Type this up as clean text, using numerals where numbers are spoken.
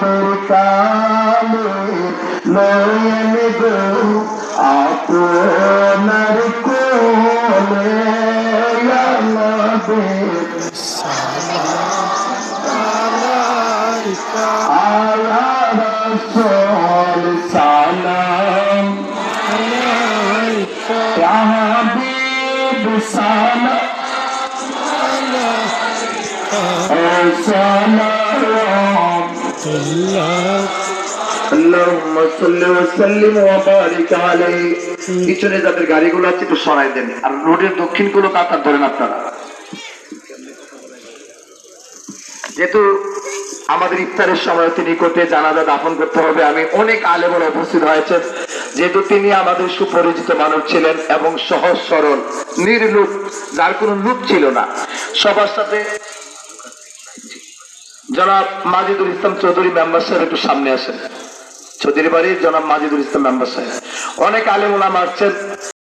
বিপদের কালে লয়ে নেব আপনার কোলে আমাদের আলা রাসূল সালাম ইয়া হাবিব সালাম আল্লাহুম্মা সাল্লি ওয়া সাল্লিম ওয়া বারিক আলাইহি। পিছনে যাদের গাড়িগুলো আছে একটু সরাই দেন, আর রোডের দক্ষিণ গুলো কাতার ধরেন আপনারা। যেহেতু আমাদের ইফতারের সময় তিনি নিকটে জানাজা দাফন করতে হবে, আমি অনেক আলেমরা উপস্থিত হয়েছেন, যেহেতু তিনি আমাদের সুপরিচিত মানুষ ছিলেন এবং সহজ সরল নির্লোভ, যার কোনো লোভ ছিল না। সবার সাথে জনাব মাজিদুল ইসলাম চৌধুরী মেম্বার সাহেব একটু সামনে আসেন। চৌধুরী বাড়ির জনাব মাজিদুল ইসলাম মেম্বার সাহেব। অনেক আলেম ওলামা আসছেন,